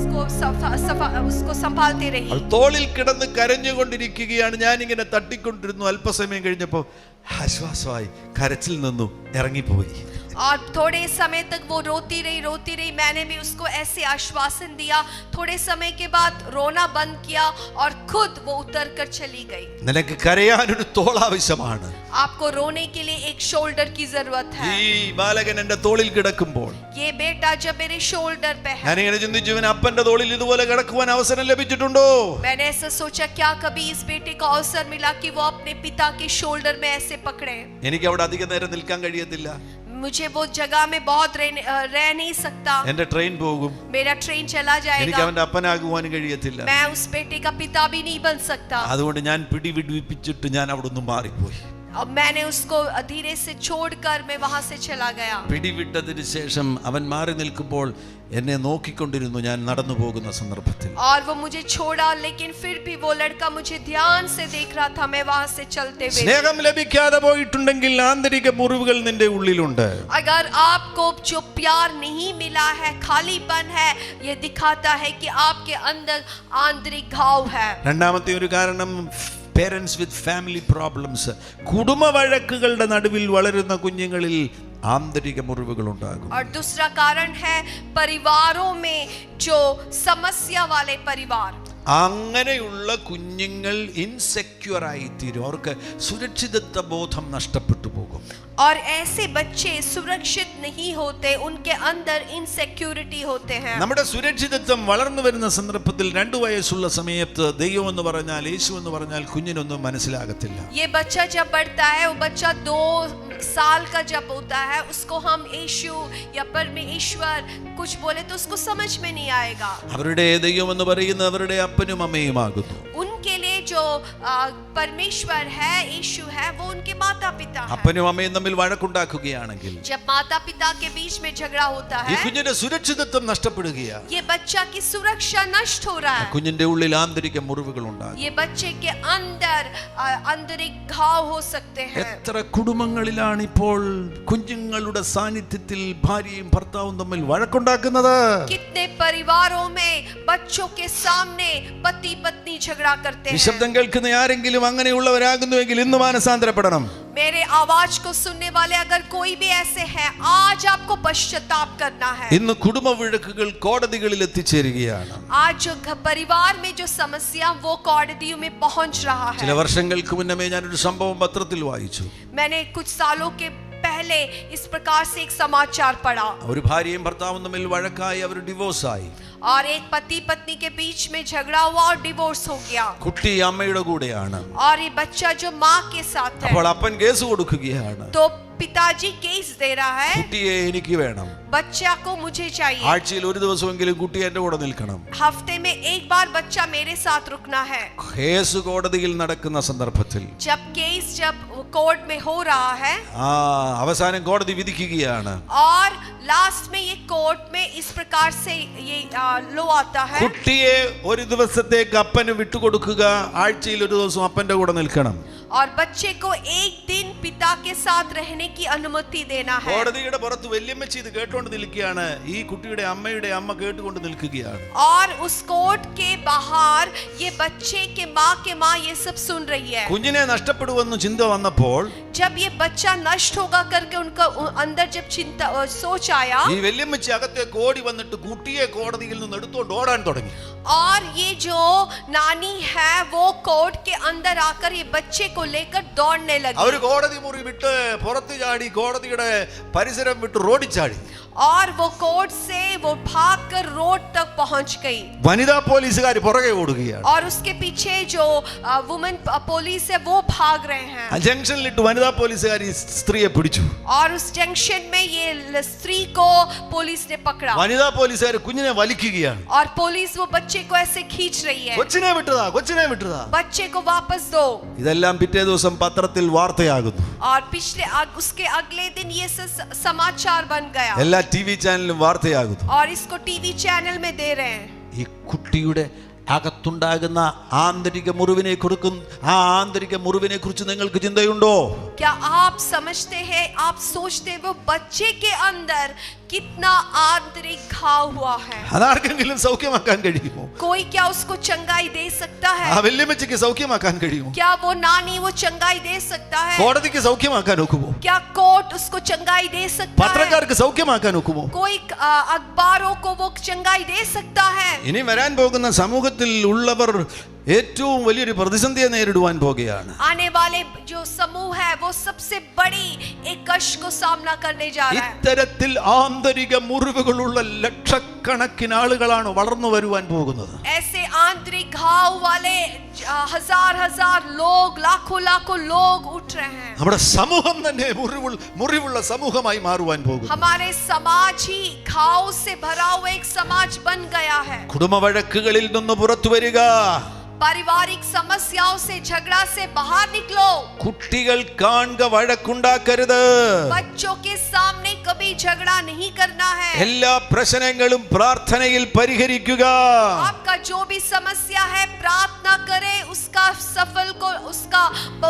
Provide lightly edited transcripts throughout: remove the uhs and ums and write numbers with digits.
उसको संभालते रहिए. തോളിൽ കിടന്ന് കരഞ്ഞുകൊണ്ടിരിക്കുകയാണ്. ഞാനിങ്ങനെ തട്ടിക്കൊണ്ടിരുന്നു. അല്പസമയം കഴിഞ്ഞപ്പോൾ ആശ്വാസമായി, കരച്ചിൽ നിന്നു ഇറങ്ങിപ്പോയി. और थोड़े समय तक वो रोती रही. मैंने भी उसको ऐसे आश्वासन दिया. थोड़े समय के बाद रोना बंद किया और खुद वो उतर कर चली गई. നിനക്ക് കരയാനൊരു തോൾ ആവശ്യമാണ്. आपको रोने के लिए एक शोल्डर की जरूरत है. ഈ ബാലകൻ എൻ്റെ തോളിൽ കിടക്കുമ്പോൾ ये बेटा जब मेरे शोल्डर पे है, ഞാനിങ്ങനെ ചിന്തിച്ചു, ഇവൻ അപ്പന്റെ തോളിൽ ഇതുപോലെ കിടക്കുവാൻ അവസരം ലഭിച്ചിട്ടുണ്ടോ? मैंने ऐसा सोचा, क्या कभी इस बेटे को अवसर मिला कि वो अपने पिता के शोल्डर में ऐसे पकड़े? എനിക്ക് അവിടെ അധിക നേരം നിൽക്കാൻ കഴിയത്തില്ല. मुझे वो जगह में बहुत रह नहीं सकता. എന്റെ ട്രെയിൻ പോകും. मेरा ट्रेन चला എനിക്ക് जाएगा. അവന്റെ അപ്പനാകുവാനും കഴിയത്തില്ല. मैं उस बेटे का पिता भी नहीं बन सकता. അതുകൊണ്ട് ഞാൻ പിടിവിടിപ്പിച്ചിട്ട് ഞാൻ അവിടെ നിന്ന് മാറിപ്പോയി. अब मैंने उसको धीरे से छोड़कर मैं वहां से चला गया. പിടിവിട്ടതിന് ശേഷം അവൻ മാറി നിൽക്കുമ്പോൾ എന്നെ നോക്കിക്കൊണ്ടിരുന്നു ഞാൻ നടന്നു പോകുന്ന സന്ദർഭത്തിൽ. और वो मुझे छोड़ा, लेकिन फिर भी वो लड़का मुझे ध्यान से देख रहा था. मैं वहां से चलते हुए. സ്നേഹം ലഭിക്കാതെ പോയിട്ടുണ്ടെങ്കിൽ ആന്തരിക മുറിവുകൾ നിന്റെ ഉള്ളിലുണ്ട്. अगर आपको जो प्यार नहीं मिला है, खालीपन है, ये दिखाता है कि आपके अंदर आंतरिक घाव है. രണ്ടാമത്തെ ഒരു കാരണം പേരൻസ് വിത്ത് ഫാമിലി പ്രോബ്ലംസ്. കുടുംബ വഴക്കുകളുടെ നടുവിൽ വളരുന്ന കുഞ്ഞുങ്ങളിൽ ആന്തരിക മുറിവുകൾ ഉണ്ടാകും. और दूसरा कारण है परिवारों में जो समस्या वाले परिवार. അങ്ങനെയുള്ള കുഞ്ഞുങ്ങൾ ഇൻസെക്യൂർ ആയി തീരും. അവർക്ക് സുരക്ഷിതത്വ ബോധം നഷ്ടപ്പെട്ടു പോകും. और ऐसे बच्चे सुरक्षित नहीं होते, उनके अंदर इनसिक्योरिटी होते हैं. നമ്മുടെ സുരക്ഷിതത്വം വളർന്നു വരുന്ന സന്ദർഭത്തിൽ 2 വയസ്സുള്ള സമയത്ത് ദൈവം എന്ന് പറഞ്ഞാൽ, യേശു എന്ന് പറഞ്ഞാൽ കുഞ്ഞിനൊന്നും മനസ്സിലാകത്തില്ല. ये बच्चा जब बढ़ता है, वो बच्चा 2 साल का जब होता है, उसको हम यीशु या परमेश्वर कुछ बोले तो उसको समझ में नहीं आएगा. അവരുടെ ദൈവം എന്ന് പറയുന്ന അവരുടെ അപ്പനും അമ്മയുമാകുന്നു. उनके लिए जो परमेश्वर है, यीशु है, वो उनके माता पिता है. അപ്പനും അമ്മയും തമ്മിൽ വഴക്കുണ്ടാക്കുകയാണെങ്കിൽ, जब माता पिता के बीच में झगड़ा होता ഈ है, കുഞ്ഞിന്റെ സുരക്ഷിതത്വം നഷ്ടപ്പെടുകയാണ്. ये बच्चा की सुरक्षा नष्ट हो रहा है. കുഞ്ഞിന്റെ ഉള്ളിൽ ആന്തരിക മുറിവുകൾ ഉണ്ടാകും. ये बच्चे के अंदर आंतरिक घाव हो सकते हैं. എത്ര കുടുംബങ്ങളിലാണ് ഇപ്പോൾ കുഞ്ഞുങ്ങളുടെ സാന്നിധ്യത്തിൽ ഭാര്യയും ഭർത്താവും തമ്മിൽ വഴക്കുണ്ടാക്കുന്നത്? कितने परिवारों में बच्चों के सामने पति पत्नी झगड़ा करते हैं. ശബ്ദം കേൾക്കുന്ന ആരെങ്കിലും അങ്ങനെയുള്ളവരാകുന്നുവെങ്കിൽ ഇന്ന് മാനസാന്തരപ്പെടണം. मेरे आवाज को सुनने वाले अगर कोई भी ऐसे हैं, आज आपको पश्चाताप करना है. ഇന്ന് കുടുംബ വഴക്കുകൾ കോടതികളിൽ എത്തിച്ചേരുകയാണ്. आज जो परिवार में जो समस्या, वो कोड़दियों में पहुंच रहा है. ചില വർഷങ്ങൾക്ക് മുന്നമേ ഞാനൊരു സംഭവം പത്രത്തിൽ വായിച്ചു. मैंने कुछ सालों के पहले इस प्रकार से एक समाचार पढ़ा. ഒരു ഭാര്യയും ഭർത്താവും തമ്മിൽ വഴക്കായി അവർ ഡിവോഴ്സായി. और एक पति पत्नी के बीच में झगड़ा हुआ और डिवोर्स हो गया. കുട്ടി അമ്മയുടെ കൂടെയാണ്. और ये बच्चा जो माँ के साथ है, അപ്പോൾ അപ്പൻ കേസ് കൊടുക്കുകയാണ്. तो पिताजी केस दे रहा है, കുട്ടിയെ എനിക്ക് വേണം. बच्चा को मुझे चाहिए. ആഴ്ചയിൽ ഒരു ദിവസമെങ്കിലും കുട്ടി എന്റെ കൂടെ നിൽക്കണം. हफ्ते में एक बार बच्चा मेरे साथ रुकना है. കേസ് കോടതിയിൽ നടക്കുന്ന സന്ദർഭത്തിൽ जब केस जब कोर्ट में हो रहा है, അവസാനം കോടതി വിധിക്കുകയാണ്. और लास्ट में ये कोर्ट में इस प्रकार से ये लो आता है, കുട്ടിയെ ഒരു ദിവസത്തേക്ക് അപ്പന് വിട്ടുകൊടുക്കുക, ആഴ്ചയിൽ ഒരു ദിവസം അപ്പന്റെ കൂടെ നിൽക്കണം. और बच्चे को एक दिन पिता के साथ रहने की अनुमति देना है. കോടതിയുടെ പുറത്ത് വല്യമ്മച്ചി ഇത് കേട്ടുകൊണ്ട് നിൽക്കുകയാണ്. ഈ കുട്ടിയുടെ അമ്മയുടെ അമ്മ കേട്ടുകൊണ്ട് നിൽക്കുകയാണ്. और उस कोर्ट के बाहर ये बच्चे के माँ ये सब सुन रही है. കുഞ്ഞിനെ നഷ്ടപ്പെടുമെന്ന് ചിന്ത വന്നപ്പോൾ, जब ये बच्चा नष्ट होगा करके उनका अंदर जब चिंता सोच आया, ഈ വല്യമ്മച്ചി അകത്തേക്ക് ഓടി വന്നിട്ട് കുട്ടിയെ കോടതിയിൽ നിന്ന് എടുത്തോണ്ട് ഓടാൻ തുടങ്ങി. और ये जो नानी है, वो कोर्ट के अंदर आकर ये बच्चे को लेकर दौड़ने लगी. അവർ കോടതി മുറി വിട്ട് പുറത്തു ചാടി, കോടതിയുടെ പരിസരം വിട്ട് റോഡിൽ ചാടി. और वो कोर्ट से वो भागकर रोड तक पहुंच गई. വനിതാ പോലീസുകാർ പുറകെ ഓടുകയാണ്. और उसके पीछे जो वुमेन पुलिस है, वो भाग रहे हैं. ജംഗ്ഷനിലിട്ട് വനിതാ പോലീസുകാർ ഈ സ്ത്രീയെ പിടിച്ചു. और उस जंक्शन में ये स्त्री को पुलिस ने पकड़ा. വനിതാ പോലീസുകാർ കുഞ്ഞിനെ വലിക്കുകയാണ്. और पुलिस वो बच्चे को ऐसे खींच रही है. കൊച്ചിനെ വിട്ടതാ, കൊച്ചിനെ വിട്ടതാ. बच्चे को वापस दो. ഇതെല്ലാം പിറ്റേ ദിവസം പത്രത്തിൽ വാർത്തയാകുന്നു. और उसके अगले दिन ये समाचार बन गया. എല്ലാ ടിവി ചാനലിലും വാർത്തയാകുന്നു. और इसको टीवी चैनल में दे रहे हैं. ഈ കുട്ടിയുടെ അകത്തുണ്ടാകുന്ന ആന്തരിക മുറിവിനെ കുറിച്ച് നിങ്ങൾക്ക് ചിന്തയുണ്ടോ? क्या आप समझते हैं, आप सोचते हैं वो बच्चे के अंदर कितना आंतरिक घाव हुआ है। അതാർക്കെങ്കിലും സൗഖ്യമാക്കാൻ കഴിയുമോ? कोई क्या उसको चंगाई दे सकता ആ है? വല്യമ്മച്ചിക്ക് സൗഖ്യമാക്കാൻ കഴിയുമോ? क्या वो नानी वो चंगाई दे सकता है? കോടതിക്ക് സൗഖ്യമാക്കാൻ ഒക്കുമോ? क्या कोर्ट उसको चंगाई दे सकता है? പത്രക്കാർക്ക് സൗഖ്യമാക്കാൻ ഒക്കുമോ? कोई अखबारों को वो चंगाई दे सकता है? ഇനി വരാൻ പോകുന്ന സമൂഹത്തിൽ ഉള്ളവർ ഏറ്റവും വലിയൊരു പ്രതിസന്ധിയെ നേരിടുവാൻ പോകുകയാണ്. आने वाले जो समूह है वो सबसे बड़ी एक कष्ट को सामना करने जा रहा है। ഇത്തരത്തിൽ ആന്തരിക മുറിവുകളുള്ള ലക്ഷക്കണക്കിന് ആളുകളാണ് വളർന്നു വരുവാൻ പോകുന്നത്. ऐसे आंतरिक घाव वाले हजार हजार लोग, लाखों लाखों लोग उठ रहे हैं। നമ്മുടെ സമൂഹം തന്നെ മുറിവുള്ള സമൂഹമായി മാറുവാൻ പോകുന്നു. हमारे समाज ही घाव से भरा हुआ एक समाज बन गया है। കുടുംബ വഴക്കുകളിൽ നിന്ന് പുറത്തു വരിക. पारिवारिक समस्याओं से, झगड़ा से बाहर निकलो। കുട്ടികൾ കാണുക, വഴക്കുണ്ടാക്കരുത്. बच्चों के सामने कभी झगड़ा नहीं करना है। എല്ലാ പ്രശ്നങ്ങളും പ്രാർത്ഥനയിൽ പരിഹരിക്കുക. आपका जो भी समस्या है प्रार्थना करे, उसका सफल को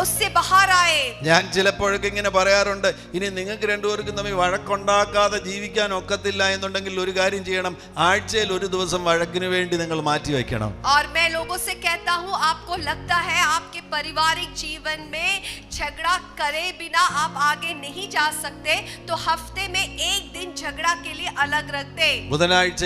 उससे बाहर आए। ഞാൻ ചിലപ്പോഴൊക്കെ ഇങ്ങനെ പറയാറുണ്ട്, ഇനി നിങ്ങൾക്ക് രണ്ടുപേർക്കും തമ്മിൽ വഴക്കുണ്ടാക്കാതെ ജീവിക്കാൻ ഒക്കത്തില്ല എന്നുണ്ടെങ്കിൽ ഒരു കാര്യം ചെയ്യണം, ആഴ്ചയിൽ ഒരു ദിവസം വഴക്കിന് വേണ്ടി നിങ്ങൾ മാറ്റി വെക്കണം. और मैं लोगों से कहता हूँ, आपको लगता है आपके पारिवारिक जीवन में झगड़ा करे बिना आप आगे नहीं जा सकते, तो हफ्ते में एक दिन झगड़ा के लिए अलग रख दे। ബുധനാഴ്ച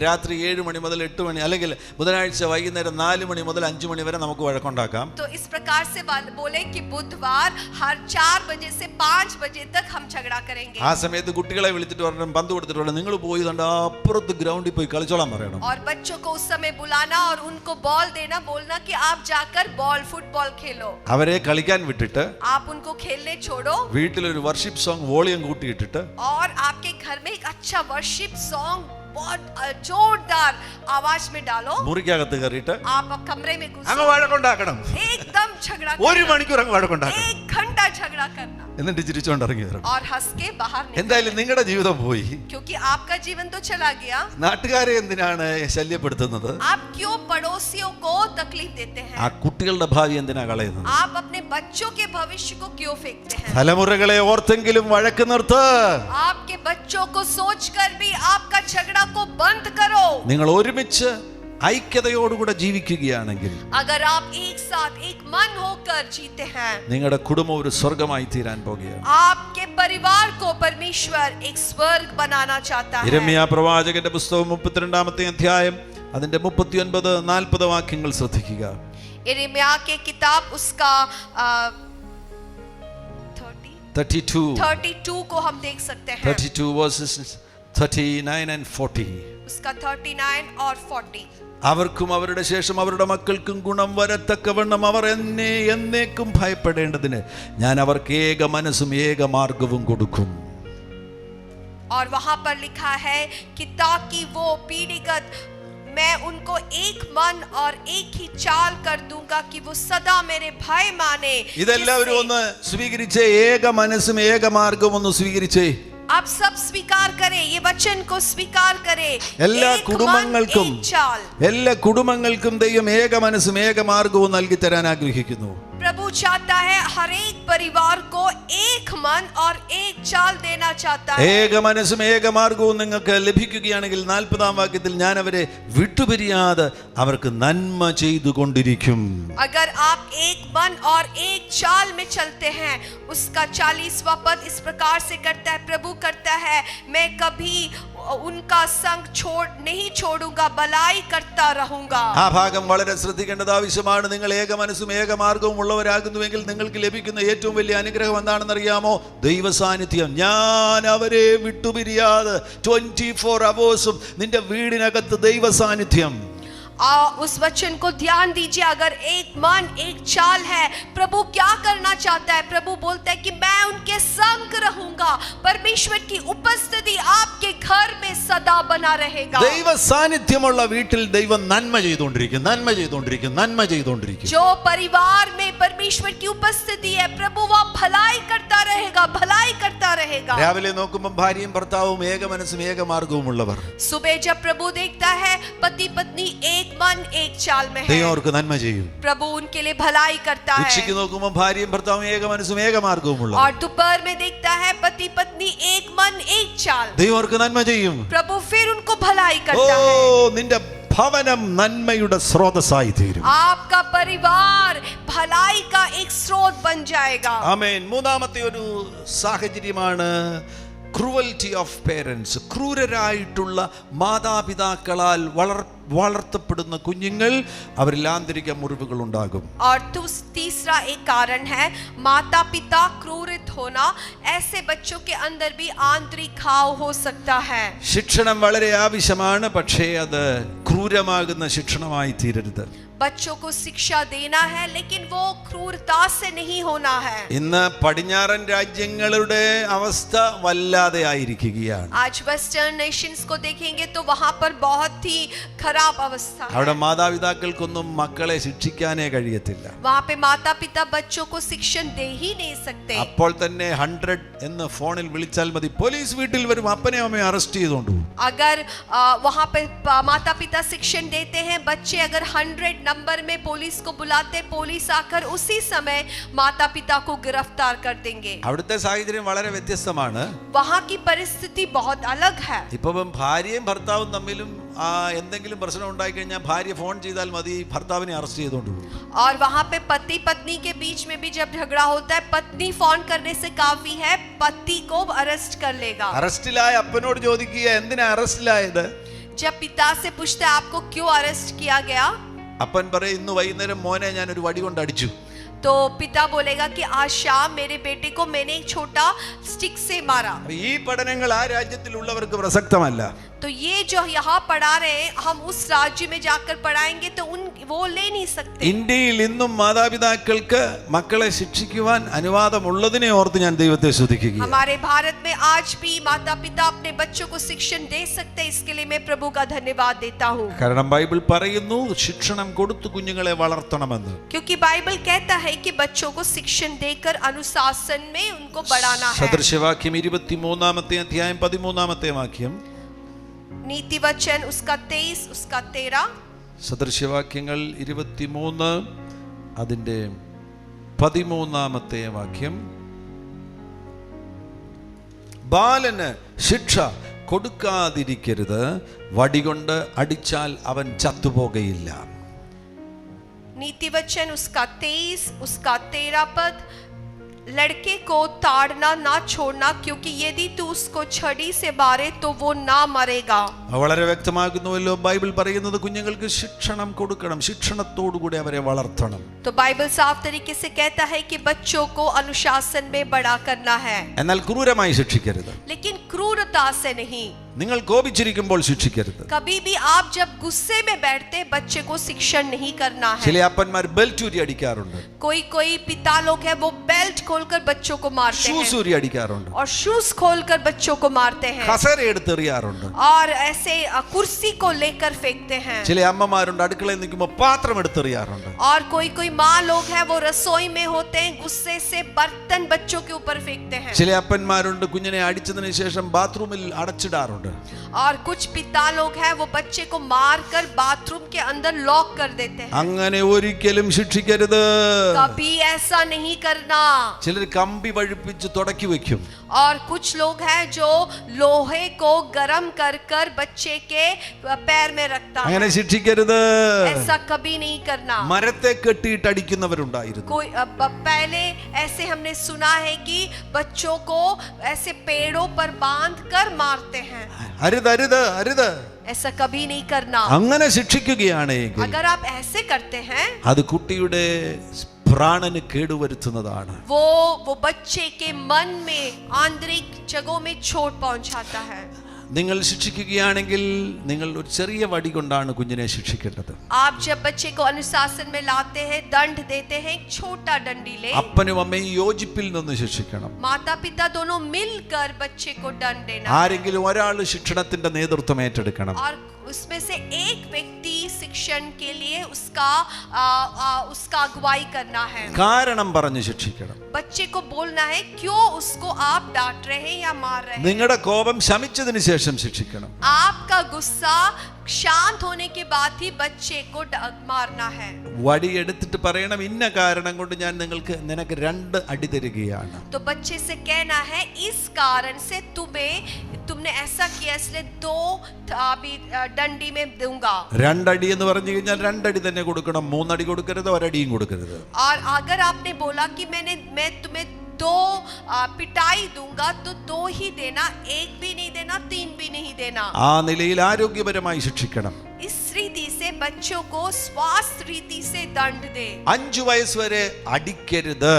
രാത്രി 7 മണി മുതൽ 8 മണി, അല്ലെങ്കിൽ ബുധനാഴ്ച വൈകുന്നേരം 4 മണി മുതൽ 5 മണി വരെ നമുക്ക് വഴക്കുണ്ടാക്കാം. तो इस प्रकार से बोले कि बुधवार हर 4 बजे से 5 बजे तक हम झगड़ा करेंगे। ആ സമയത്ത് കുട്ടികളെ വിളിച്ചിട്ട് പറയണം, പന്ത് കൊടുത്തിട്ട് പറയണം, നിങ്ങൾ പോയി കണ്ട അപ്പുറത്ത് ഗ്രൗണ്ടിൽ പോയി കളിച്ചോളാൻ പറയണം. और बच्चों को उस समय बुलाना और उनको बॉल देना, बोलना कि आप जाकर फुटबॉल खेलो। അവരെ കളിക്കാൻ വിട്ടിട്ട് आप उनको खेलने छोड़ो വീട്ടിലൊരു വർഷിപ്പ് സോങ് വോളിയം കൂട്ടിയിട്ടിട്ട് और आपके घर में एक अच्छा वर्शिप सॉन्ग बहुत जोरदार आवाज में डालो। മുറിക്കകത്ത് കയറിയിട്ട് आप कमरे में അങ്ങ് घुसो, വഴക്കുണ്ടാക്കണം. एकदम झगड़ा ഒരു करना, മണിക്കൂർ അങ്ങ് വഴക്കുണ്ടാക്കണം. 1 घंटा झगड़ा करना എന്നിട്ട് ചിരിച്ചോണ്ട് ഇറങ്ങി വരണം. और हंस के बाहर निकलना। എന്തായാലും നിങ്ങളുടെ ജീവിതം പോയി. क्योंकि आपका जीवन तो चला गया। നാട്ടുകാരെ എന്തിനാണ് ശല്യപ്പെടുത്തുന്നത്? आप क्यों पड़ोसियों को तकलीफ देते ആ हैं? കുട്ടികളുടെ ഭാവി എന്തിനാ കളയുന്നത്? आप अपने बच्चों के भविष्य को क्यों फेंकते हैं? തലമുറകളെ ഓർത്തെങ്കിലും വഴക്ക് നിർത്ത്. आपके बच्चों को सोचकर भी आपका झगड़ा को बंद करो। നിങ്ങൾ ഒരുമിച്ച് ഐക്യതയോടുകൂടെ ജീവിക്കുകയാണെങ്കിൽ अगर आप एक साथ एक मन होकर जीते हैं, നിങ്ങളുടെ കുടുംബം ഒരു സ്വർഗമായി തീരാൻ പോകുകയാണ്. आपके परिवार को परमेश्वर एक स्वर्ग बनाना चाहता है। യിരെമ്യാ പ്രവാചകന്റെ പുസ്തകം 32-ാമത്തെ അധ്യായം അതിന്റെ 39-40 വാക്യങ്ങൾ ശ്രദ്ധിക്കുക. यिर्मयाह के किताब उसका 32 को हम देख सकते हैं। 32 verses 39 and 40. उसका 39 और 40। അവർക്കും അവരുടെ ശേഷം അവരുടെ മക്കൾക്കും ഗുണം വരത്തക്കവണ്ണം അവർ എന്നെ എന്നേക്കും ഭയപ്പെടേണ്ടതിന് ഞാൻ അവർക്ക് ഏക മനസ്സും ഏക മാർഗവും കൊടുക്കും. और वहां पर लिखा है कि ताकि वो पीढ़ीगत मैं उनको एक मन और एक ही चाल कर दूंगा कि वो सदा मेरे भय माने। ഇതെല്ലാവരും ഒന്ന് സ്വീകരിച്ചേ. ഏക മനസ്സും ഏക മാർഗവും ഒന്ന് സ്വീകരിച്ചേ. आप सब स्वीकार करें, ये वचन को स्वीकार करें। എല്ലാ കുടുംബങ്ങൾക്കും ദൈവം ഏക മനസ്സും ഏക മാർഗവും നൽകി തരാൻ ആഗ്രഹിക്കുന്നു. प्रभु चाहता है हर एक परिवार को एक मन और एक चाल देना चाहता है। ഏക മനസ്സും ഏക മാർഗവും നിങ്ങൾക്ക് ലഭിക്കുകയാണെങ്കിൽ 40-ാം വാക്യത്തിൽ ഞാൻ അവരെ വിട്ടുപിരിയാതെ അവർക്ക് നന്മ ചെയ്തുകൊണ്ടിരിക്കും. अगर आप एक मन और एक चाल में चलते हैं, उसका 40वां पद इस प्रकार से करता है, प्रभु करता है, मैं कभी उनका संग नहीं छोड़ूंगा, भलाई करता रहूंगा। ആ ഭാഗം വളരെ ശ്രദ്ധിക്കേണ്ടത് ആവശ്യമാണ്. നിങ്ങൾ ഏക മനസ്സും ഏക മാർഗവും ഉള്ളവരാകുന്നുവെങ്കിൽ നിങ്ങൾക്ക് ലഭിക്കുന്ന ഏറ്റവും വലിയ അനുഗ്രഹം എന്താണെന്ന് അറിയാമോ? ദൈവ സാന്നിധ്യം. ഞാൻ അവരെ വിട്ടുപിരിയാതെ 24 hours നിന്റെ വീടിനകത്ത് ദൈവ സാന്നിധ്യം. उस वचन को ध्यान दीजिए। अगर एक मन एक चाल है, प्रभु क्या करना चाहता है? प्रभु बोलता है कि मैं उनके संग रहूंगा। परमेश्वर की उपस्थिति आपके घर में सदा बना रहेगा। ദൈവ സാന്നിധ്യമുള്ള വീട്ടിൽ ദൈവം നന്മ ചെയ്തുകൊണ്ടിരിക്കും. जो परिवार में परमेश्वर की उपस्थिति है, प्रभु वह भलाई करता रहेगा। രാവിലെ നോക്കുമ്പോൾ ഭാര്യയും ഭർത്താവും ഏക മനസ്സും ഏക മാർഗവും ഉള്ളവർ. सुबह जब प्रभु देखता है पति पत्नी एक एक मन एक चाल में है। ദൈവം അവർക്ക് നന്മ ചെയ്യും. प्रभु उनके लिए भलाई करता है। ഉച്ചയ്ക്ക് നോക്കുമ്പോൾ ഭാര്യയും ഭർത്താവും ഏക മനസ്സും ഏക മാർഗവുമുള്ള. और दोपहर में देखता है पति पत्नी एक मन एक चाल। ദൈവം അവർക്ക് നന്മ ചെയ്യും. प्रभु फिर उनको भलाई करता है। ഓ നിന്റെ ഭവനം നന്മയുടെ സ്രോതസ്സായി തീരും. आपका परिवार भलाई का एक स्रोत बन जाएगा। ആമേൻ. മൂന്നാമത്തെ ഒരു സാഹചര്യമാണ് ക്രൂവൽറ്റി ഓഫ് പേരൻസ്. ക്രൂരരായിട്ടുള്ള മാതാപിതാക്കളാൽ വളർത്തപ്പെടുന്ന കുഞ്ഞുങ്ങൾ അവരിൽ ആന്തരിക മുറിവുകൾ ഉണ്ടാകും. और तीसरा एक कारण है माता पिता क्रूरित होना। ऐसे बच्चों के अंदर भी आंतरिक घाव हो सकता है। ശിക്ഷണം വളരെ ആവശ്യമാണ്, പക്ഷേ അത് ക്രൂരമാകുന്ന ശിക്ഷണമായി തീരരുത്. बच्चों को शिक्षा देना है लेकिन वो क्रूरता से नहीं होना है। ഇന്ന് പടിഞ്ഞാറൻ രാജ്യങ്ങളുടെ അവസ്ഥ വല്ലാതെ ആയിരിക്കുകയാണ്. आज वेस्टर्न नेशंस को देखेंगे तो वहां पर बहुत ही खराब अवस्था है। അവിടെ മാതാപിതാക്കൾക്കൊന്നും മക്കളെ ശിക്ഷിക്കാനേ കഴിയത്തില്ല. वहां पे माता पिता बच्चों को शिक्षण दे ही नहीं सकते। അപ്പോൾ തന്നെ 100 എന്ന് ഫോണിൽ വിളിച്ചാൽ മതി, പോലീസ് വീട്ടിൽ വരും, അപ്പനെ അമ്മയെ അറസ്റ്റ് ചെയ്തുകൊണ്ട് പോകും. अगर वहां पे माता पिता शिक्षण देते हैं, बच्चे अगर 100 नंबर में पुलिस को बुलाते, पुलिस आकर उसी समय माता पिता को गिरफ्तार कर देंगे। അവിടുത്തെ സാഹചര്യം വളരെ വ്യത്യസ്തമാണ്. वहां की परिस्थिति बहुत अलग है। ഇപ്പം ഭാര്യയും ഭർത്താവും തമ്മിലും എന്തെങ്കിലും പ്രശ്നം ഉണ്ടായി കഴിഞ്ഞാൽ ഭാര്യ ഫോൺ ചെയ്താൽ മതി, ഭർത്താവിനെ അറസ്റ്റ് ചെയ്തുകൊണ്ട് പോകും. और वहां पे पति पत्नी के बीच में भी जब झगड़ा होता है, पत्नी फोन करने से काफी है, पति को अरेस्ट कर लेगा। അറസ്റ്റിലായ അപ്പനോട് ചോദിക്കുക, എന്തിനാ അറസ്റ്റിലായത്? जब पिता से पूछता है आपको क्यों अरेस्ट किया गया, അപ്പൻ പറയും, ഇന്ന് വൈകുന്നേരം മോനെ ഞാൻ ഒരു വടി കൊണ്ട് അടിച്ചു. तो पिता बोलेगा कि आज शाम मेरे बेटे को मैंने एक छोटा स्टिक से मारा। ഈ പഠനങ്ങൾ ആ രാജ്യത്തിലുള്ളവർക്ക് പ്രസക്തമല്ല. तो ये जो यहाँ पढ़ा रहे हैं, हम उस राज्य में जाकर पढ़ाएंगे तो वो ले नहीं सकते। ഇന്ത്യയിൽ ഇന്നും മാതാപിതാക്കൾക്ക് മക്കളെ ശിക്ഷിക്കുവാൻ അനുവാദമുള്ളതിനെ ഓർത്ത് ഞാൻ ദൈവത്തെ സ്തുതിക്കുകയാണ്. हमारे भारत में आज भी माता पिता अपने बच्चों को शिक्षण दे सकते हैं, इसके लिए मैं प्रभु का धन्यवाद देता हूँ। കാരണം ബൈബിൾ പറയുന്നു ശിക്ഷണം കൊടുത്തു കുഞ്ഞുങ്ങളെ വളർത്തണമെന്ന്. क्योंकि बाइबल कहता है कि बच्चों को शिक्षण देकर अनुशासन में उनको बढ़ाना है। സദൃശവാക്യം 23-ാമത്തെ അധ്യായം 13-ാമത്തെ വാക്യം. नीति वचन उसका 23 उसका 13। സദൃശവാക്യങ്ങൾ 23 അതിന്റെ 13-ാമത്തെ വാക്യം. ബാലന് ശിക്ഷ കൊടുക്കാതിരിക്കരുത്, വടികൊണ്ട് അടിച്ചാൽ അവൻ ചത്തുപോകയില്ല. नीति वचन उसका 23 उसका 13 पद। लड़के को ताड़ना ना छोड़ना, क्योंकि यदि तू उसको छड़ी से मारे तो वो ना मरेगा। വളരെ വ്യക്തമാകുന്നുവല്ലോ. ബൈബിൾ പറയുന്നത് കുഞ്ഞുങ്ങൾക്ക് ശിക്ഷണം കൊടുക്കണം, ശിക്ഷണത്തോടുകൂടി അവരെ വളർത്തണം. तो बाइबल साफ तरीके से कहता है कि बच्चों को अनुशासन में बड़ा करना है, എന്നാൽ ക്രൂരമായി ശിക്ഷിക്കരുത്. लेकिन क्रूरता से नहीं। നിങ്ങൾ കോപിച്ചിരിക്കുമ്പോൾ ശിക്ഷിക്കരുത്. कभी भी आप जब गुस्से में बैठते बच्चे को शिक्षण नहीं करना है। ചില അപ്പന്മാർ ബെൽറ്റ് ഊരി അടിക്കാറുണ്ട്, कोई पिता लोग है वो बेल्ट खोलकर बच्चों को मारते ഷൂസ് हैं ഊരി അടിക്കാറുണ്ട്, और शूज खोलकर बच्चों को मारते हैं കസേര എടുത്തെറിയാറുണ്ട്. और ऐसे कुर्सी को लेकर फेंकते हैं। ചില അമ്മമാരുണ്ട് അടുക്കളയിൽ നിൽക്കുമ്പോൾ പാത്രം എടുത്തെറിയാറുണ്ട്. और कोई माँ लोग है वो रसोई में होते हैं, गुस्से से बर्तन बच्चों के ऊपर फेंकते हैं। ചില അപ്പന്മാരുണ്ട് കുഞ്ഞിനെ അടിച്ചതിന് ശേഷം ബാത്റൂമിൽ അടച്ചിടാറുണ്ട്. और कुछ पिता लोग हैं वो बच्चे को मारकर बाथरूम के अंदर लॉक कर देते हैं। അങ്ങനെ ഒരിക്കലും ശിക്ഷിക്കരുത്. कभी ऐसा नहीं करना। ചിലർ കമ്പി വഴിപ്പിച്ച് തുടക്കി വെക്കും. और कुछ लोग हैं जो लोहे को गरम कर कर बच्चे के पैर में रखता है। അങ്ങനെ ശിക്ഷിക്കരുത്. ऐसा कभी नहीं करना। മരത്തെ കെട്ടിയിട്ട് അടിക്കുന്നവരുണ്ടായിരുന്നു. कोई पहले ऐसे हमने सुना है कि बच्चों को ऐसे पेड़ों पर बांध कर मारते हैं। അരുത് അരുത് അരുത്. ऐसा कभी नहीं करना। അങ്ങനെ ശിക്ഷിക്കുകയാണെങ്കിൽ अगर आप ऐसे करते हैं അത് കുട്ടിയുടെ പ്രാണന് കേടുവരുത്തുന്നതാണ്. वो बच्चे के मन में आंतरिक जगहों में चोट पहुंचाता है। നിങ്ങൾ ശിക്ഷിക്കുകയാണെങ്കിൽ നിങ്ങൾ ഒരു ചെറിയ വടി കൊണ്ടാണ് കുഞ്ഞിനെ ശിക്ഷിക്കേണ്ടത്. आप जब बच्चे को अनुशासन में लाते हैं, दंड देते हैं, एक छोटा डंडी ले। അപ്പനും അമ്മയും യോജിപ്പിൽ നിന്ന് ശിക്ഷിക്കണം. माता पिता दोनों मिलकर बच्चे को दंड देना। ആരെങ്കിലും ഒരാൾ ശിക്ഷണത്തിന്റെ നേതൃത്വം ഏറ്റെടുക്കണം. और उसमें से एक व्यक्ति शिक्षण के लिए उसका अगुवाई करना है। കാരണം പറഞ്ഞ് ശിക്ഷിക്കണം. बच्चे को बोलना है क्यों उसको आप डांट रहे हैं या मार रहे हैं। നിങ്ങളുടെ കോപം ശമിച്ചതിന് ശേഷം ശിക്ഷിക്കണം. आपका गुस्सा शांत होने के बाद ही बच्चे को मारना है। വടി എടുത്തിട്ട് പറയണം ഇന്ന കാരണം കൊണ്ട് ഞാൻ നിനക്ക് 2 അടി തരികയാണ്. तो बच्चे से कहना है इस कारण से तुमने ऐसा किया इसलिए 2 डंडी में दूंगा. 2 അടി എന്ന് പറഞ്ഞു കഴിഞ്ഞാൽ 2 അടി തന്നെ കൊടുക്കണം, 3 അടി കൊടുക്കരുത്, 1 അടിയും കൊടുക്കരുത്. और अगर आपने बोला कि मैं तुम्हें 2 पिटाई दूंगा तो 2 ही देना, 1 भी नहीं देना, 3 भी नहीं देना. ആ നിലയിൽ ആരോഗ്യപരമായി ശിക്ഷിക്കണം. इस रीति से बच्चों को स्वास्थ्य रीति से दंड दे. 5 വയസ്സ് വരെ അടിക്കരുത്.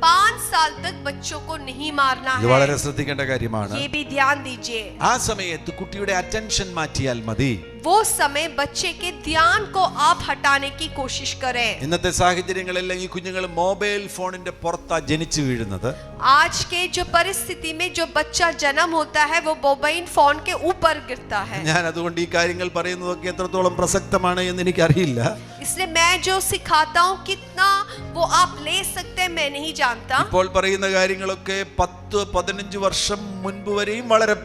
5 साल तक बच्चों को नहीं मारना ഇത് है. വളരെ ശ്രദ്ധിക്കേണ്ട കാര്യമാണ്. ये भी ध्यान दीजिए. ആ സമയത്ത് കുട്ടിയുടെ അറ്റൻഷൻ മാറ്റിയാൽ മതി. वो समय बच्चे के ध्यान को आप हटाने की कोशिश करें. ഇന്നത്തെ സാഹചര്യങ്ങളെല്ലാം ഈ കുഞ്ഞുങ്ങൾ മൊബൈൽ ഫോണിന്റെ പുറത്താ ജനിച്ചു വീഴുന്നത്. आज के जो परिस्थिति में जो बच्चा जन्म होता है वो मोबाइल फोन के ऊपर गिरता है. ഞാൻ അതുകൊണ്ട് ഈ കാര്യങ്ങൾ പറയുന്നതൊക്കെ എത്രത്തോളം പ്രസക്തമാണ് എന്ന് എനിക്കറിയില്ല. इसलिए मैं जो सिखाता हूँ कितना वो आप ले सकते हैं मैं नहीं जानता. ഇപ്പോൾ പറയുന്ന കാര്യങ്ങളൊക്കെ 10-15 വർഷം മുൻപ് വരെയും വളരെ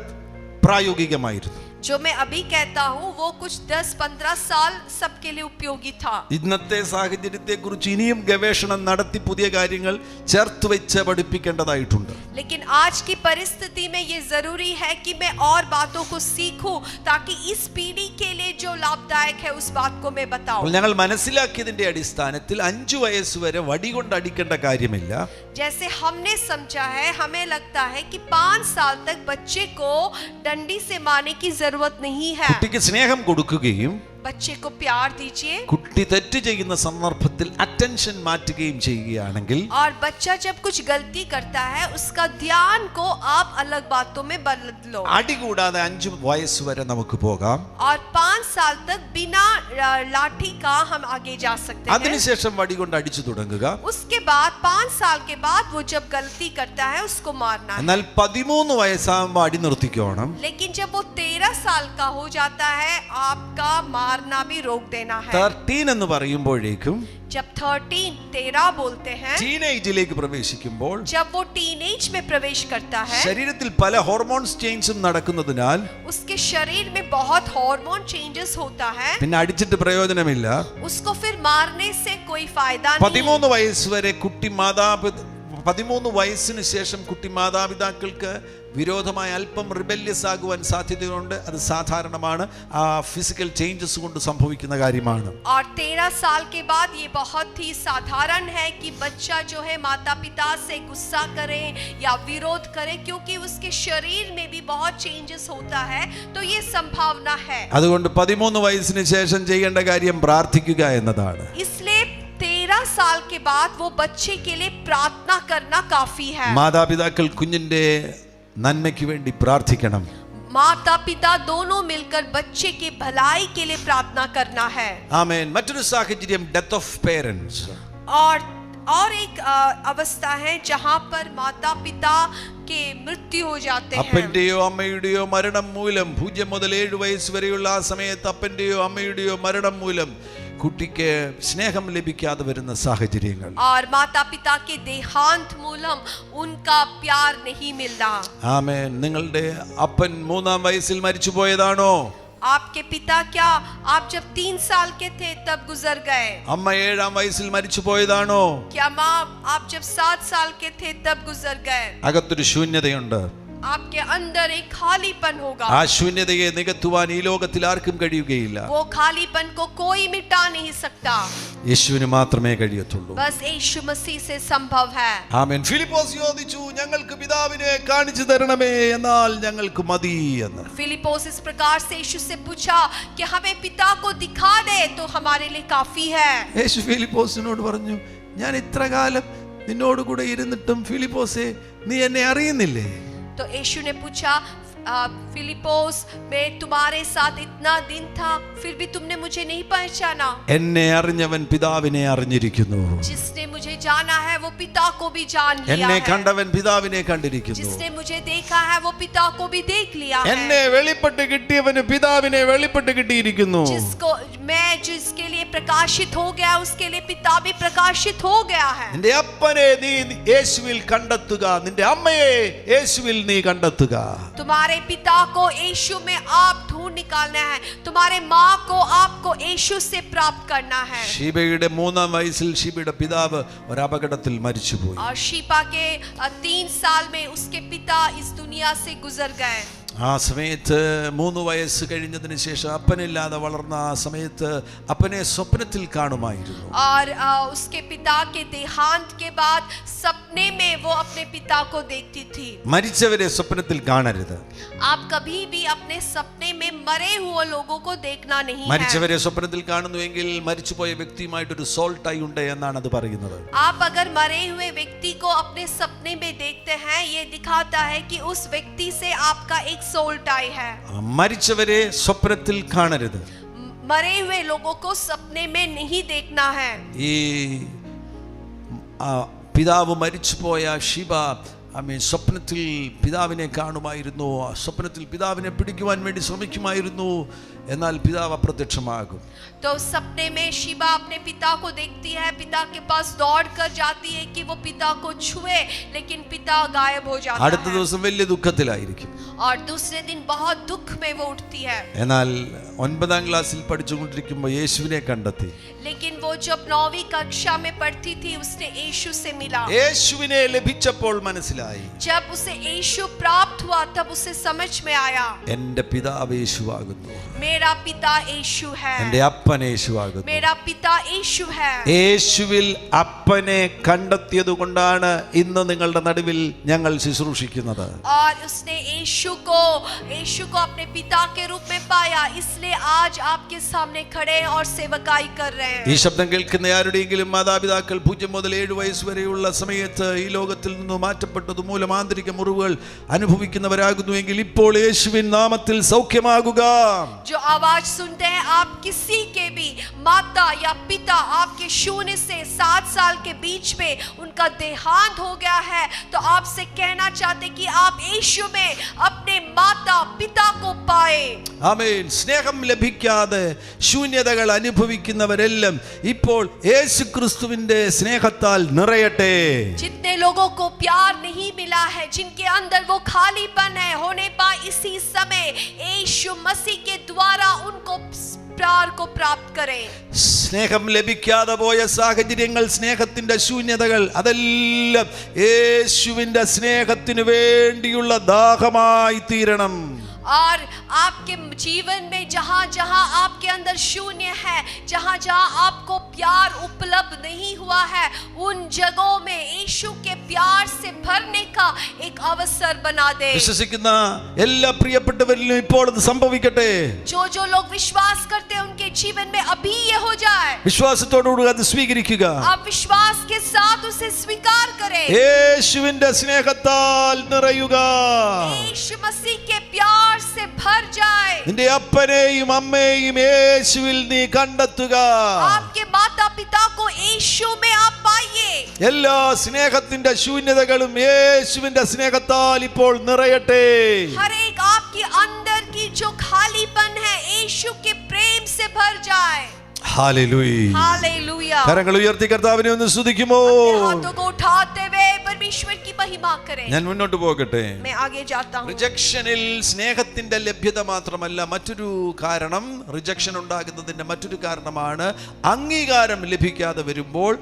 പ്രായോഗികമായിരുന്നു. जो मैं अभी कहता हूँ वो कुछ 10-15 साल सबके लिए उपयोगी था. ഇന്നത്തെ സാഹചര്യത്തെ കുറിച്ച് ഇനിയും ഗവേഷണം നടത്തി പുതിയ കാര്യങ്ങൾ ചേർത്ത് വെച്ച് പഠിപ്പിക്കേണ്ടതായിട്ടുണ്ട്. लेकिन आज की परिस्थिति में ये जरूरी है कि मैं और बातों को सीखूं ताकि इस पीढ़ी के लिए जो लाभदायक है उस बात को मैं बताऊं. ഞങ്ങൾ മനസ്സിലാക്കിയതിന്റെ അടിസ്ഥാനത്തിൽ 5 വയസ്സ് വരെ വടി കൊണ്ട് അടിക്കേണ്ട കാര്യമില്ല. जैसे हमने समझा है हमें लगता है कि 5 साल तक बच्चे को डंडी से मारने की जरूरत नहीं है. കുട്ടിക്ക് സ്നേഹം കൊടുക്കുകയും बच्चे को प्यार दीजिए. കുട്ടി തെറ്റ് ചെയ്യുന്ന സന്ദർഭത്തിൽ അറ്റൻഷൻ മാറ്റുകയും ചെയ്യുകയാണെങ്കിൽ और बच्चा जब कुछ गलती करता है उसका ध्यान को आप अलग बातों में बदलो. അടി കൂടാതെ 5 വയസ്സ് വരെ നമുക്ക് പോകാം. और 5 साल तक बिना लाठी का हम आगे जा सकते हैं. അതിനുശേഷം വടി കൊണ്ട് അടിച്ചു തുടങ്ങുക. उसके बाद 5 साल के बाद वो जब गलती करता है उसको मारना है. എന്നാൽ 13 വയസ്സാകുമ്പോൾ അടി നിർത്തിക്കോണം. लेकिन जब वो 13 साल का हो जाता है आपका मारना भी रोक देना है. 13 എന്ന് പറയുമ്പോഴേക്കും जब 13 बोलते हैं, ടീനേജിലേക്ക് പ്രവേശിക്കുമ്പോൾ जब वो टीनेज में प्रवेश करता है ശരീരത്തിൽ പല ഹോർമോൺസ് ചേഞ്ചും നടക്കുന്നതിനാൽ उसके शरीर में बहुत हार्मोन चेंजेस होता है. പിന്നെ അടിച്ചിട്ട് പ്രയോജനമില്ല. उसको फिर मारने से कोई फायदा नहीं. 13 വയസ്സ് വരെ 13 വയസ്സിന് ശേഷം കുട്ടി മാതാപിതാക്കൾക്ക് വിരോധമായ അല്പം റിബല്യസ് ആകുവാൻ സാധ്യതയുണ്ട്. അത് സാധാരണമാണ്. ആ ഫിസിക്കൽ ചേഞ്ചസ് കൊണ്ട് സംഭവിക്കുന്ന കാര്യമാണ്. और 13 साल के बाद ये बहुत ही साधारण है कि बच्चा जो है माता पिता से गुस्सा करे या विरोध करे क्योंकि उसके शरीर में भी बहुत चेंजेस होता है. तो ये संभावना है. അതുകൊണ്ട് 13 വയസ്സിന് ശേഷം ചെയ്യേണ്ട കാര്യം പ്രാർത്ഥിക്കുക എന്നതാണ്. इसलिए 13 साल के बाद वो बच्चे के लिए प्रार्थना करना काफी है. മാതാപിതാക്കൾ കുഞ്ഞിന്റെ നന്മയ്ക്ക് വേണ്ടി പ്രാർത്ഥിക്കണം. माता पिता दोनों मिलकर बच्चे की भलाई के लिए प्रार्थना करना है. ആമേൻ. മറ്റൊരു സാഹചര്യം ഡെത്ത് ഓഫ് പേരൻസ്. और एक अवस्था है जहां पर माता पिता के मृत्यु हो जाते हैं. അപ്പന്റെയോ അമ്മയുടെയോ മരണം മൂലം 0 മുതൽ 7 വയസ്സ് വരെയുള്ള ആ സമയത്ത് അപ്പന്റെയോ അമ്മയുടെയോ മരണം മൂലം കുട്ടിക്ക് സ്നേഹം ലഭിക്കാതെ വരുന്ന സാഹചര്യങ്ങൾ. और माता पिता के देहांत मूलम उनका प्यार नहीं मिलना. ആമേൻ. നിങ്ങളുടെ അപ്പൻ 3-ാം വയസ്സിൽ മരിച്ചു പോയതാണോ? आपके पिता क्या आप जब 3 साल के थे तब गुजर गए? അമ്മ 7-ാം വയസ്സിൽ മരിച്ചു പോയതാണോ? क्या माँ आप जब 7 साल के थे तब गुजर गए? അകത്തൊരു ശൂന്യതയുണ്ട്. आपके अंदर एक खालीपन होगा. ആ ശൂന്യതയെ നികത്തുവാൻ ഈ ലോകത്തിൽ ആർക്കും കഴിയുകയില്ല. वो खालीपन को कोई मिटा नहीं सकता. യേശുവിന് മാത്രമേ കഴിയത്തുള്ളൂ. बस यीशु मसीह से संभव है. ആമേൻ. ഫിലിപ്പോസ് ചോദിച്ചു, ഞങ്ങൾക്ക് പിതാവിനെ കാണിച്ചു തരണമേ, എന്നാൽ ഞങ്ങൾക്ക് മതി എന്ന്. फिलिपोस इस प्रकार से यीशु से पूछा कि हमें पिता को दिखा दे तो हमारे लिए काफी है. യേശു ഫിലിപ്പോസിനോട് പറഞ്ഞു, ഞാൻ ഇത്ര കാലം നിന്നോട് കൂടെ ഇരുന്നിട്ടും ഫിലിപ്പോസേ നീ എന്നെ അറിയുന്നില്ലേ? तो यीशु ने पूछा फिलिपोस मैं तुम्हारे साथ इतना दिन था फिर भी तुमने मुझे नहीं पहचाना? എന്നെ അറിഞ്ഞവൻ പിതാവിനെ അറിഞ്ഞിരിക്കുന്നു. जिसने मुझे जाना है वो पिता को भी जान लिया എന്നെ है. കണ്ടവൻ പിതാവിനെ കണ്ടിരിക്കുന്നു. जिसने मुझे देखा है वो पिता को भी देख लिया എന്നെ है. വെളിപ്പെട്ട് കിട്ടിയവന് പിതാവിനെ വെളിപ്പെട്ട് കിട്ടിയിരിക്കുന്നു. जिसको मैं जिसके लिए प्रकाशित हो गया उसके लिए पिता भी प्रकाशित हो गया है। നിന്റെ അപ്പനെ നീ യേശുവിൽ കണ്ടെത്തുക, നിന്റെ അമ്മയെ യേശുവിൽ നീ കണ്ടെത്തുക. तुम्हारे पिता को यीशु में आप ढूंढ निकालना है, तुम्हारे माँ को आपको यीशु से प्राप्त करना है। ഷീബയുടെ 3-ാം വയസ്സിൽ ഷീബയുടെ പിതാവ് ഒരു അപകടത്തിൽ മരിച്ചുപോയി. और शीबा के 3 साल में उसके पिता इस दुनिया से गुजर गए। ആ സമയത്ത് 3 വയസ്സ് കഴിഞ്ഞതിന് ശേഷം അപ്പനില്ലാതെ വളർന്ന ആ സമയത്ത് അപ്പനെ സ്വപ്നത്തിൽ കാണുമായിരുന്നു. और उसके पिता के देहांत के बाद सपने में वो अपने पिता को देखती थी। മരിച്ചവരെ സ്വപ്നത്തിൽ കാണരുത്. आप कभी भी अपने सपने में मरे हुए लोगों को देखना नहीं है। മരിച്ചവരെ സ്വപ്നത്തിൽ കാണുന്നുവെങ്കിൽ മരിച്ചുപോയ വ്യക്തിയുമായിട്ടൊരു സോൾ ടൈ ഉണ്ട് എന്നാണ് അത് പറയുന്നത്. आप अगर मरे हुए व्यक्ति को अपने सपने में देखते हैं, ये दिखाता है कि उस व्यक्ति से आपका एक सोल टाई है। മരിച്ചവരെ സ്വപ്നത്തിൽ കാണരുത്. मरे हुए लोगों को सपने में नहीं देखना है। ഈ പിതാവ് മരിച്ചുപോയ ഷീബ സ്വപ്നത്തിൽ പിതാവിനെ കാണുമായിരുന്നു. സ്വപ്നത്തിൽ പിതാവിനെ പിടിക്കുവാൻ വേണ്ടി ശ്രമിക്കുമായിരുന്നു. എന്നാൽ പിതാവ് അപ്രത്യക്ഷമാകും. तो सपने में शीबा अपने पिता को देखती है, पिता के पास दौड़ कर जाती है कि वो पिता को छुए, लेकिन पिता गायब हो जाता है। അടുത്ത ദിവസം വലിയ ദുഃഖത്തിലായിരിക്കും. और दूसरे दिन बहुत दुख में वो उठती है। എന്നാൽ 9-ാം ക്ലാസ്സിൽ പഠിച്ചുകൊണ്ടിരിക്കുമ്പോൾ യേശുവിനെ കണ്ടെത്തി. लेकिन वो जब 9वीं कक्षा में पढ़ती थी उसने यीशु से मिला। യേശുവിനെ ലഭിച്ചപ്പോൾ മനസ്സിലായി, जब उसे यीशु प्राप्त हुआ तब उसे समझ में आया, എൻ്റെ പിതാവ് യേശുവാകുന്നു, मेरा पिता यीशु है, എൻ്റെ അപ്പൻ യേശുവാകുന്നു. मेरा पिता यीशु है। യേശുവിൽ അപ്പനെ കണ്ടെത്തിയത് കൊണ്ടാണ് ഇന്ന് നിങ്ങളുടെ നടുവിൽ ഞങ്ങൾ ശുശ്രൂഷിക്കുന്നത്. और उसने यीशु को अपने पिता के रूप में पाया, इसलिए आज आपके सामने खड़े हैं और सेवकाई कर रहे हैं। ഈ ശബ്ദം കേൾക്കുന്ന ആരുടെയെങ്കിലും മാതാപിതാക്കൾ 0 മുതൽ 7 വയസ്സ് വരെയുള്ള സമയത്ത് ഈ ലോകത്തിൽ നിന്ന് മാറ്റപ്പെട്ടത് മൂലം ആന്തരിക മുറിവുകൾ അനുഭവിക്കുന്നവരാകുന്നുവെങ്കിൽ ഇപ്പോൾ യേശുവിൻ നാമത്തിൽ സൗഖ്യമാകുക. जो आवाज सुनते हैं, आप किसी के भी माता या पिता आपके शून्य से 7 साल के बीच में उनका देहांत हो गया है, तो आपसे कहना चाहते कि आप यीशु में अपने माता पिता को पाए। ആമേൻ. സ്നേഹം ലഭിക്കാതെ ശൂന്യതകൾ അനുഭവിക്കുന്നവരെല്ലാം ഇപ്പോൾ യേശുക്രിസ്തുവിന്റെ സ്നേഹത്താൽ നിറയട്ടെ. जितने लोगों को प्यार नहीं मिला है, जिनके अंदर वो खालीपन है, होने पा इसी समय यीशु मसीह के द्वारा उनको प्यार को प्राप्त करें। സ്നേഹം ലഭിക്കാതെ പോയ സാഹചര്യങ്ങൾ, സ്നേഹത്തിന്റെ ശൂന്യതകൾ, അതെല്ലാം യേശുവിന്റെ സ്നേഹത്തിന് വേണ്ടിയുള്ള ദാഹമായി തീരണം. और आपके जीवन में जहां जहां आपके अंदर शून्य है, जहां जहां आपको प्यार उपलब्ध नहीं हुआ है, उन जगहों में यीशु के प्यार से भरने का एक अवसर बना दे। വിശ്വസിക്കുന്ന എല്ലാ പ്രിയപ്പെട്ടവരിലും ഇപ്പോൾ ഇത് സംഭവിക്കട്ടെ. जो लोग विश्वास करते हैं उनके जीवन में अभी ये हो जाए। വിശ്വാസത്തോടുകൂടി അത് സ്വീകരിക്കുക. आप विश्वास के साथ उसे स्वीकार करें। യേശുവിന്റെ സ്നേഹത്താൽ നിറയുക. यीशु मसीह के प्यार से भर जाए। നിന്റെ അപ്പനെയും അമ്മയെയും യേശുവിൽ നീ കണ്ടെത്തുക. आपके माता पिता को यीशु में आप पाइए। എല്ലാ സ്നേഹത്തിന്റെ ശൂന്യതകളും യേശുവിന്റെ സ്നേഹത്താൽ ഇപ്പോൾ നിറയട്ടെ. हर एक आपके अंदर की जो खालीपन है यीशु के प्रेम से भर जाए। हालेलुया. हालेलुया। കരങ്ങൾ ഉയർത്തി കർത്താവിനെ ഒന്ന് സ്തുതിക്കുമോ? हाथों को उठाते हुए परमेश्वर की महिमा करें। ഞാൻ മുന്നോട്ട് പോകട്ടെ. मैं आगे जाता हूँ। റിജക്ഷനിൽ സ്നേഹത്തിന്റെ ലഭ്യത മാത്രമല്ല, മറ്റൊരു കാരണം, റിജക്ഷൻ ഉണ്ടാകുന്നതിന്റെ മറ്റൊരു കാരണമാണ് അംഗീകാരം ലഭിക്കാതെ വരുമ്പോൾ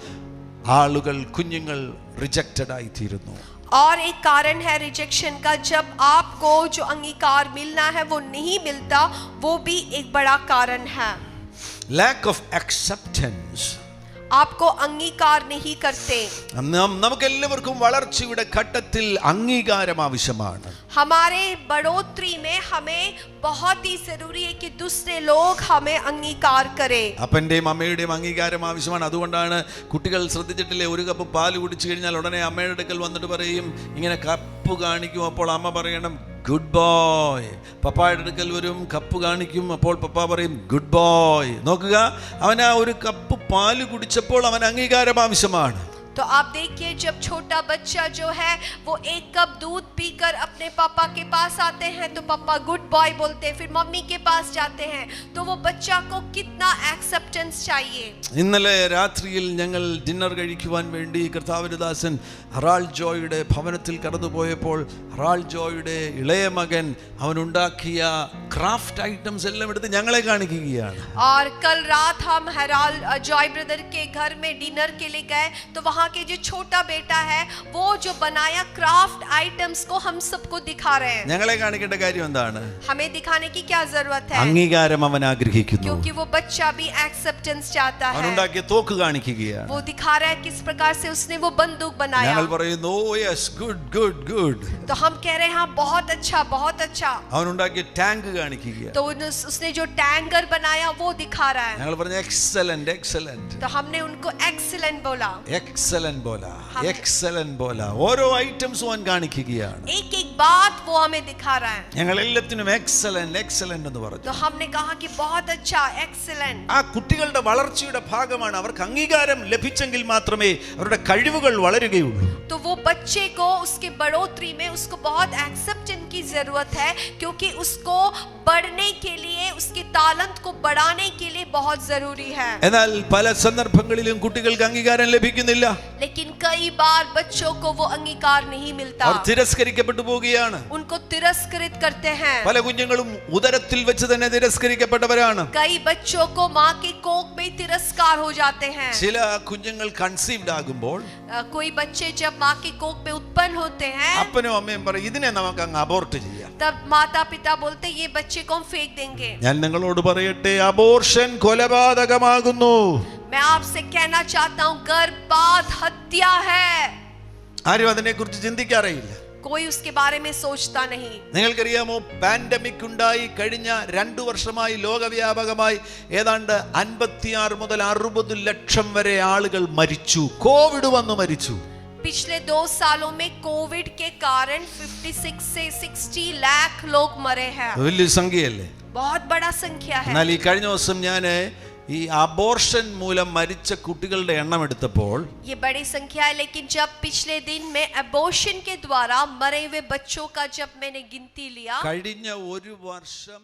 ആളുകൾ, കുഞ്ഞുങ്ങൾ റിജക്റ്റഡ് ആയി തീരുന്നു. और एक कारण है रिजेक्शन का, जब आपको जो अंगीकार मिलना है वो नहीं मिलता, वो भी एक बड़ा कारण है। lack of acceptance. आपको अंगीकार नहीं करते। നമുക്കെല്ലാവർക്കും വളർച്ചയുടെ ഘട്ടത്തിൽ അംഗീകാരം ആവശ്യമാണ്. हमारे बढ़ोतरी में हमें बहुत ही जरूरी है कि दूसरे लोग हमें अंगीकार करें। അപ്പന്റെയും അമ്മയുടെയും അംഗീകാരം ആവശ്യമാണ്. അതുകൊണ്ടാണ് കുട്ടികൾ ശ്രദ്ധിച്ചിട്ടില്ലേ, ഒരു കപ്പ് പാല് കുടിച്ചു കഴിഞ്ഞാൽ ഉടനെ അമ്മയുടെ അടുക്കൽ വന്നിട്ട് പറയും, ഇങ്ങനെ കപ്പ് കാണിക്കും, അപ്പോൾ അമ്മ പറയണം ഗുഡ് ബോയ്. പപ്പായുടെ അടുക്കൽ വരും, കപ്പ് കാണിക്കും, അപ്പോൾ പപ്പ പറയും ഗുഡ് ബോയ്. നോക്കുക, അവൻ ആ ഒരു കപ്പ് പാല് കുടിച്ചപ്പോൾ അവൻ അംഗീകാരം ആവശ്യമാണ്. तो आप देखिए, जब छोटा बच्चा जो है वो एक कप दूध पीकर अपने पापा के पास आते हैं तो पापा गुड बॉय बोलते हैं, फिर मम्मी के पास जाते हैं, तो वो बच्चा को कितना एक्सेप्टेंस चाहिए। ഇന്നലെ രാത്രിയിൽ ഞങ്ങൾ ഡിന്നർ കഴിക്കുവാൻ വേണ്ടി കർത്താവിന്റെ ദാസൻ ഹറാൾഡ് ജോയുടെ ഭവനത്തിൽ കടന്നുപോയപ്പോൾ ഹറാൾഡ് ജോയുടെ ഇളയ മകൻ അവനുണ്ടാക്കിയ ക്രാഫ്റ്റ് ഐറ്റംസ് എല്ലാം എടുത്ത് ഞങ്ങളെ കാണിക്കുകയാണ്. और कल रात हम हराल जॉय ब्रदर के घर में डिनर के लिए गए तो वहाँ के जो छोटा बेटा है वो जो बनाया क्राफ्ट आइटम्स को हम सबको दिखा रहे हैं। ഞങ്ങളെ കാണിക്കേണ്ട കാര്യം എന്താണ്? हमें दिखाने की क्या जरूरत है? അംഗീകാരം അവൻ ആഗ്രഹിക്കുന്നു. क्योंकि वो बच्चा भी एक्सेप्टेंस चाहता है। അവനുണ്ടാക്കിയ തോക്ക് കാണിക്കുകയാണ്. वो दिखा रहा है किस प्रकार से उसने वो बंदूक बनाया। ഞങ്ങൾ പറയുന്നു oh yes good good good. तो हम कह रहे हैं हाँ बहुत अच्छा बहुत अच्छा। അവനുണ്ടാക്കിയ ടാങ്ക് കാണിക്കുകയാണ്. तो उसने जो टैंकर बनाया वो दिखा रहा है। ഞങ്ങൾ പറഞ്ഞു എക്സലന്റ് എക്സലന്റ്. तो हमने उनको एक्सीलेंट बोला। എക്സലന്റ് बोला എക്സലന്റ് बोला. ഓരോ ഐറ്റംസും അവൻ കാണിക്കുകയാണ്. एक एक बात वो हमें दिखा रहा है। ഞങ്ങൾ എല്ലാത്തിനും എക്സലന്റ് എക്സലന്റ് എന്ന് പറഞ്ഞു. तो हमने कहा कि बहुत अच्छा एक्सीलेंट। ആ കുട്ടികളുടെ വളർച്ചയുടെ ഭാഗമാണ്. അവർക്ക് അംഗീകാരം ലഭിച്ചെങ്കിൽ മാത്രമേ അവരുടെ കഴിവുകൾ വളരുകയുള്ളൂ. तो वो बच्चे को उसके बढ़ोतरी में उसको बहुत एक्सेप्टेंस की जरूरत है, क्योंकि उसको बढ़ने के लिए उसके तालंत को बढ़ाने के लिए बहुत जरूरी है। എന്നാൽ പല സന്ദർഭങ്ങളിലും കുട്ടികൾക്ക് അംഗീകാരം ലഭിക്കുന്നില്ല. लेकिन कई बार बच्चों को वो अंगीकार नहीं मिलता। അവർ തിരസ്കരിക്കപ്പെട്ടു പോവുകയാണ്. उनको तिरस्कृत करते हैं। പല കുഞ്ഞുങ്ങളും ഉദരത്തിൽ വെച്ച് തന്നെ തിരസ്കരിക്കപ്പെട്ടവരാണ്. कई बच्चों को माँ के कोख में तिरस्कार हो जाते हैं। ചില കുഞ്ഞുങ്ങൾ കൺസീവ്ഡ് ആകുമ്പോൾ कोई बच्चे जब माँ के कोख में उत्पन्न होते हैं അപ്പനും അമ്മയും പറയും ഇതിനെ നമുക്ക് അങ്ങ് അബോർട്ട് ചെയ്യാം. तब माता पिता बोलते ये बच्चे को हम फेंक देंगे। ഞാൻ നിങ്ങളോട് പറയട്ടെ, അബോർഷൻ കൊലപാതകമാകുന്നു. मैं आपसे कहना चाहता हूँ गर्भपात हत्या है। ആരും അതിനെക്കുറിച്ച് ചിന്തിക്കാറില്ല. कोई उसके बारे में सोचता नहीं। നിങ്ങൾക്കറിയാമോ, പാൻഡമിക് ഉണ്ടായി കഴിഞ്ഞ 2 വർഷമായി ലോകവ്യാപകമായി ഏതാണ്ട് 56 മുതൽ 60 ലക്ഷം വരെ ആളുകൾ മരിച്ചു. കോവിഡ് വന്നു മരിച്ചു. पिछले 2 सालों में कोविड के कारण 56 से 60 लाख लोग मरे हैं। വലിയ സംഖ്യയല്ലേ? बहुत बड़ा संख्या है। എന്നാൽ ഈ കഴിഞ്ഞ ദിവസം ഞാൻ ഈ അബോർഷൻ മൂലം മരിച്ച കുട്ടികളുടെ എണ്ണം എടുത്തപ്പോൾ ये बड़ी संख्या है, लेकिन जब पिछले दिन में अबॉर्शन के द्वारा मरे हुए बच्चों का जब मैंने गिनती लिया, കഴിഞ്ഞ ഒരു വർഷം